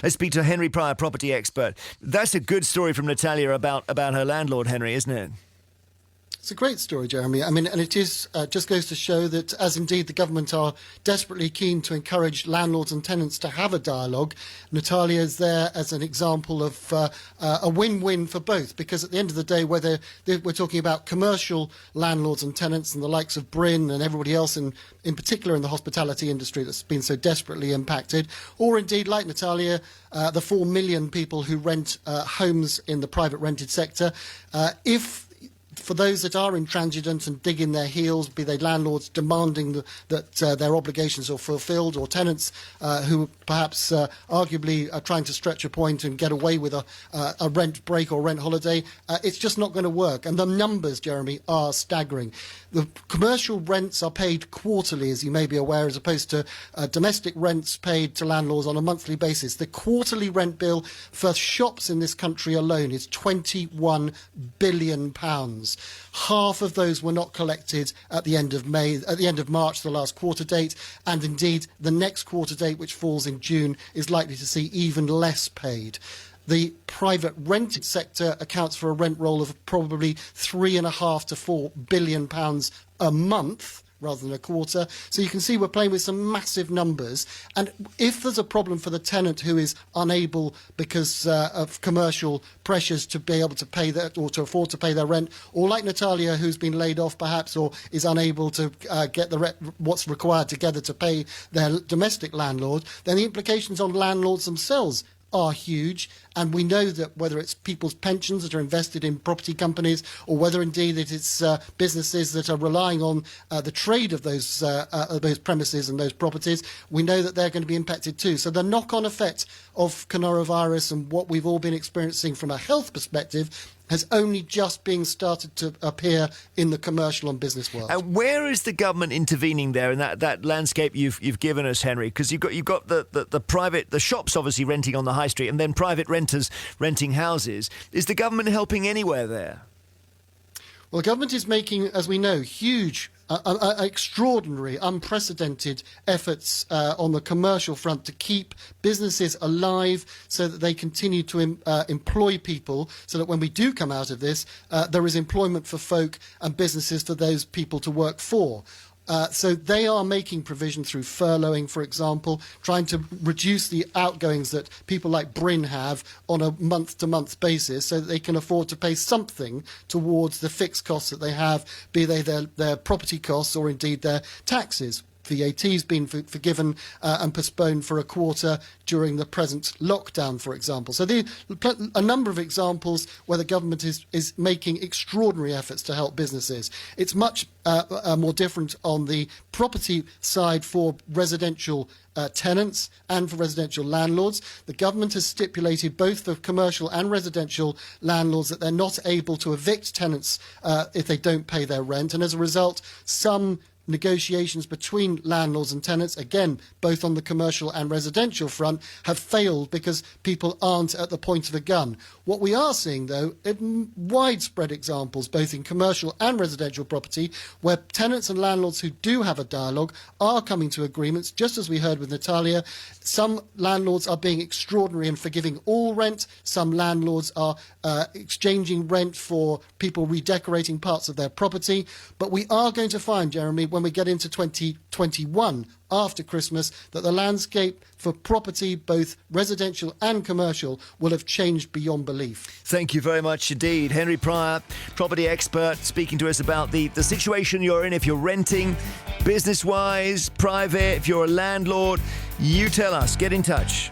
Let's speak to Henry Pryor, property expert. That's a good story from Natalia about her landlord, Henry, isn't it? It's a great story, Jeremy. I mean, and it is just goes to show that, as indeed the government are desperately keen to encourage landlords and tenants to have a dialogue, Natalia is there as an example of a win-win for both. Because at the end of the day, whether we're talking about commercial landlords and tenants and the likes of Bryn and everybody else, in particular in the hospitality industry that's been so desperately impacted, or indeed, like Natalia, the 4 million people who rent homes in the private rented sector, for those that are intransigent and dig in their heels, be they landlords demanding that their obligations are fulfilled, or tenants who perhaps arguably are trying to stretch a point and get away with a rent break or rent holiday, it's just not going to work. And the numbers, Jeremy, are staggering. The commercial rents are paid quarterly, as you may be aware, as opposed to domestic rents paid to landlords on a monthly basis. The quarterly rent bill for shops in this country alone is £21 billion. Half of those were not collected at the end of March, the last quarter date, and indeed the next quarter date, which falls in June, is likely to see even less paid. The private rented sector accounts for a rent roll of probably £3.5 to £4 billion a month, rather than a quarter. So you can see we're playing with some massive numbers. And if there's a problem for the tenant who is unable, because of commercial pressures, to be able to pay that or to afford to pay their rent, or like Natalia, who's been laid off perhaps, or is unable to get what's required together to pay their domestic landlord, then the implications on landlords themselves are huge. And we know that whether it's people's pensions that are invested in property companies, or whether indeed it is businesses that are relying on the trade of those premises and those properties, we know that they're going to be impacted too. So the knock-on effect of coronavirus and what we've all been experiencing from a health perspective has only just been started to appear in the commercial and business world. And where is the government intervening there in that landscape you've given us, Henry? Because you've got the shops obviously renting on the high street, and then private renters renting houses. Is the government helping anywhere there? Well, the government is making, as we know, huge, extraordinary, unprecedented efforts on the commercial front to keep businesses alive, so that they continue to employ people, so that when we do come out of this, there is employment for folk and businesses for those people to work for. So they are making provision through furloughing, for example, trying to reduce the outgoings that people like Bryn have on a month-to-month basis, so that they can afford to pay something towards the fixed costs that they have, be they their property costs or indeed their taxes. VAT's been forgiven and postponed for a quarter during the present lockdown, for example. So a number of examples where the government is making extraordinary efforts to help businesses. It's much more different on the property side for residential tenants and for residential landlords. The government has stipulated, both for commercial and residential landlords, that they're not able to evict tenants if they don't pay their rent. And as a result, some negotiations between landlords and tenants, again, both on the commercial and residential front, have failed because people aren't at the point of a gun. What we are seeing, though, are widespread examples, both in commercial and residential property, where tenants and landlords who do have a dialogue are coming to agreements, just as we heard with Natalia. Some landlords are being extraordinary and forgiving all rent. Some landlords are exchanging rent for people redecorating parts of their property. But we are going to find, Jeremy, when we get into 2021, after Christmas, that the landscape for property, both residential and commercial, will have changed beyond belief. Thank you very much indeed. Henry Pryor, property expert, speaking to us about the situation you're in if you're renting, business-wise, private, if you're a landlord. You tell us. Get in touch.